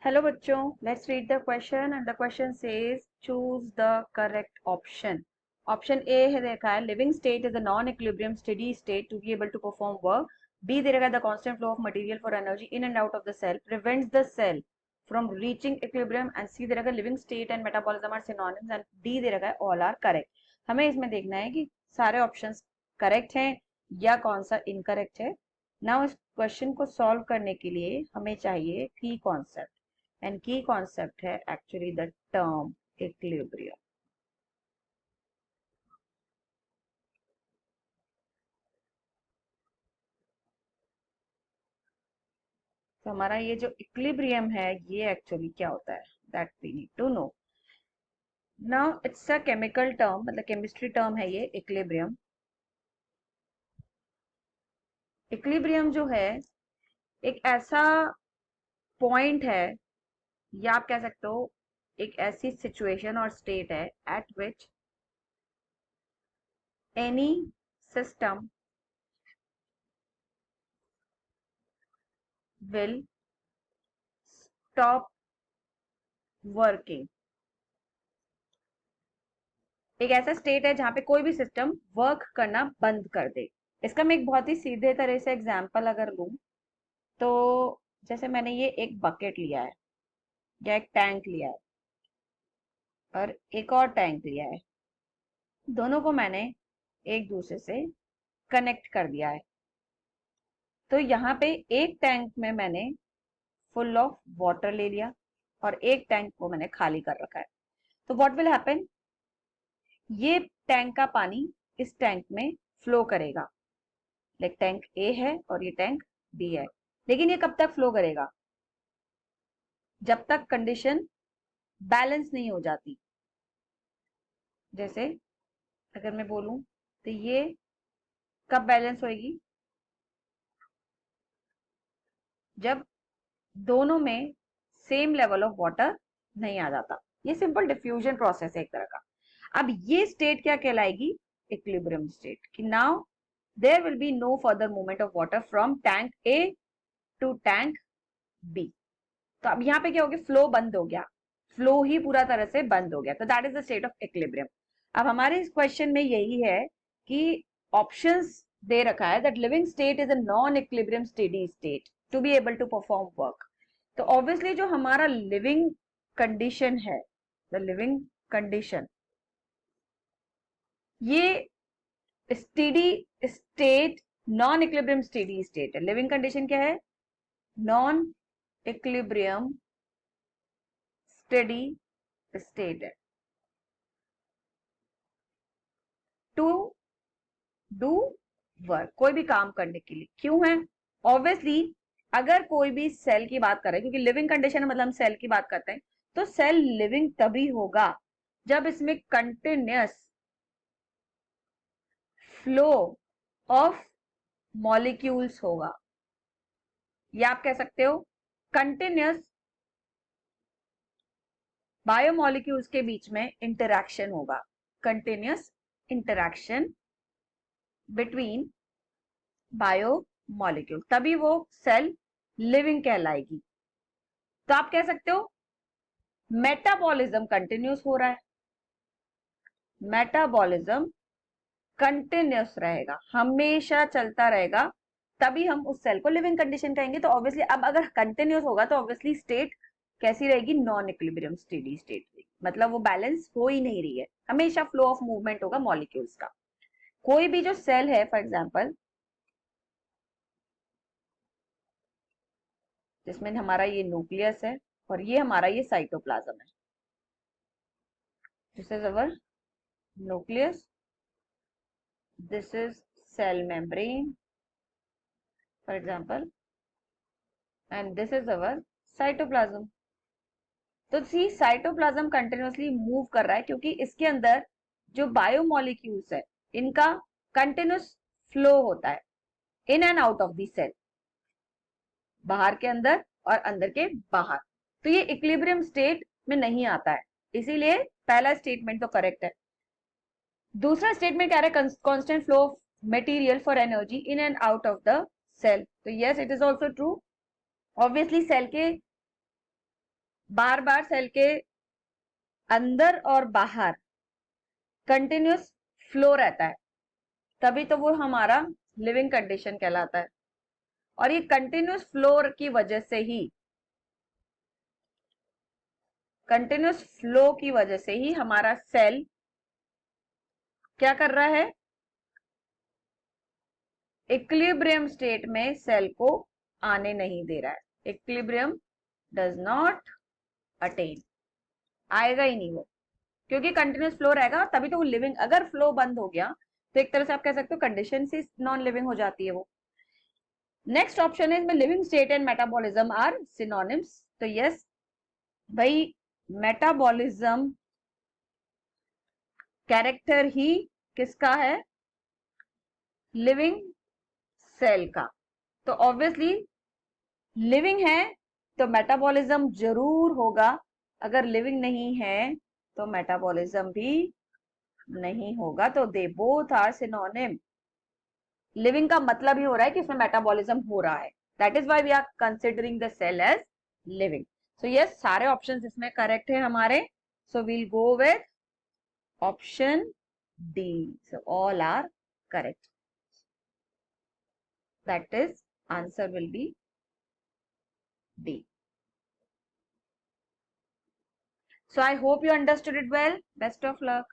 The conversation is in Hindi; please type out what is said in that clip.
Hello बच्चों, let's read the question and the question says choose the correct option. Option A है देखा है living state is a non-equilibrium steady state to be able to perform work. B दे रखा है the constant flow of material for energy in and out of the cell prevents the cell from reaching equilibrium and C दे रखा है living state and metabolism are synonyms and D दे रखा है all are correct. हमें इसमें देखना है कि सारे ऑप्शंस करेक्ट हैं या कौन सा इनकरेक्ट है. नाउ इस क्वेश्चन को सॉल्व करने के लिए हमें चाहिए की कॉन्सेप्ट. And key concept है actually the term equilibrium. तो हमारा ये जो इक्विलिब्रियम है ये एक्चुअली क्या होता है that we need to know. Now it's a chemical term, मतलब केमिस्ट्री टर्म है ये इक्विलिब्रियम. इक्विलिब्रियम जो है एक ऐसा पॉइंट है या आप कह सकते हो एक ऐसी सिचुएशन और स्टेट है eight which any system will stop working. एक ऐसा स्टेट है जहां पे कोई भी सिस्टम वर्क करना बंद कर दे. इसका मैं एक बहुत ही सीधे तरह से एग्जांपल अगर लूं तो जैसे मैंने ये एक बकेट लिया है या एक टैंक लिया है और एक और टैंक लिया है. दोनों को मैंने एक दूसरे से कनेक्ट कर दिया है. तो यहाँ पे एक टैंक में मैंने फुल ऑफ वाटर ले लिया और एक टैंक को मैंने खाली कर रखा है. तो व्हाट विल हैपन, ये टैंक का पानी इस टैंक में फ्लो करेगा. लाइक टैंक ए है और ये टैंक बी है. लेकिन ये कब तक फ्लो करेगा, जब तक कंडीशन बैलेंस नहीं हो जाती. जैसे अगर मैं बोलूं तो ये कब बैलेंस होएगी, जब दोनों में सेम लेवल ऑफ वाटर नहीं आ जाता. ये सिंपल डिफ्यूजन प्रोसेस है एक तरह का. अब ये स्टेट क्या कहलाएगी, इक्विलिब्रियम स्टेट. कि now there will be no further movement of water from tank A to tank B. तो अब यहाँ पे क्या हो गया, फ्लो बंद हो गया, फ्लो ही पूरा तरह से बंद हो गया. तो that is the state of equilibrium. अब हमारे इस क्वेश्चन में यही है कि ऑप्शंस दे रखा है that living state is a non equilibrium steady state to be able to perform work. तो ऑब्वियसली जो हमारा लिविंग कंडीशन है, द लिविंग कंडीशन, ये steady state non equilibrium steady state है. लिविंग कंडीशन क्या है, नॉन इक्विलिब्रियम स्टेडी स्टेट है. टू डू वर्क, कोई भी काम करने के लिए. क्यों है, ऑब्वियसली अगर कोई भी सेल की बात कर रहे हैं, क्योंकि लिविंग कंडीशन मतलब हम सेल की बात करते हैं, तो सेल लिविंग तभी होगा जब इसमें कंटिन्यूअस फ्लो ऑफ मॉलिक्यूल्स होगा, या आप कह सकते हो कंटिन्यूअस बायोमोलिक्यूल्स के बीच में इंटरैक्शन होगा. कंटिन्यूअस इंटरैक्शन बिटवीन बायोमोलिक्यूल, तभी वो सेल लिविंग कहलाएगी. तो आप कह सकते हो मेटाबॉलिज्म कंटिन्यूस हो रहा है, मेटाबॉलिज्म कंटिन्यूस रहेगा, हमेशा चलता रहेगा, तभी हम उस सेल को लिविंग कंडीशन कहेंगे. तो ऑब्वियसली अब अगर कंटिन्यूस होगा तो ऑब्वियसली स्टेट कैसी रहेगी, नॉन इक्विलिब्रियम स्टेडी स्टेट रहेगी. मतलब वो बैलेंस हो ही नहीं रही है, हमेशा फ्लो ऑफ मूवमेंट होगा मॉलिक्यूल्स का. कोई भी जो सेल है, फॉर एग्जाम्पल जिसमें हमारा ये न्यूक्लियस है और ये हमारा ये साइटोप्लाज्म है. This is our nucleus, this is cell membrane for example and this is our cytoplasm. तो सी साइटोप्लाज्म कंटिन्यूअसली मूव कर रहा है क्योंकि इसके अंदर जो बायोमोलिक्यूल्स है इनका कंटिन्यूस फ्लो होता है in and out of the cell, बाहर के अंदर और अंदर के बाहर. तो ये इक्विलिब्रियम स्टेट में नहीं आता है, इसीलिए पहला स्टेटमेंट तो करेक्ट है. दूसरा स्टेटमेंट कह रहा है constant flow of material for energy in and out of the cell. तो yes it is also true. Obviously cell के बार बार सेल के अंदर और बाहर कंटिन्यूस फ्लो रहता है, तभी तो वो हमारा लिविंग कंडीशन कहलाता है। और ये कंटिन्यूस फ्लो की वजह से ही, कंटिन्यूस फ्लो की वजह से ही हमारा सेल क्या कर रहा है, इक्विलिब्रियम स्टेट में सेल को आने नहीं दे रहा है। इक्विलिब्रियम डज नॉट अटेन, आएगा ही नहीं वो, क्योंकि कंटिन्यूस फ्लो रहेगा तभी तो वो लिविंग। अगर फ्लो बंद हो गया तो एक तरह से आप कह सकते हो कंडीशन से नॉन लिविंग हो जाती है वो। नेक्स्ट ऑप्शन है इसमें living state and metabolism are synonyms. तो यस भाई, मेटाबॉलिज्म कैरेक्टर ही किसका है, लिविंग सेल का। तो ऑब्वियसली लिविंग है तो मेटाबॉलिज्म जरूर होगा, अगर लिविंग नहीं है तो मेटाबॉलिज्म भी नहीं होगा। तो they both are synonym. Living का मतलब ही हो रहा है कि इसमें मेटाबॉलिज्म हो रहा है, that is why we are considering the cell as living. So yes, सारे ऑप्शंस इसमें करेक्ट है हमारे। So we'll go with option D. So all are correct, that is answer will be D. So I hope you understood it well. Best of luck.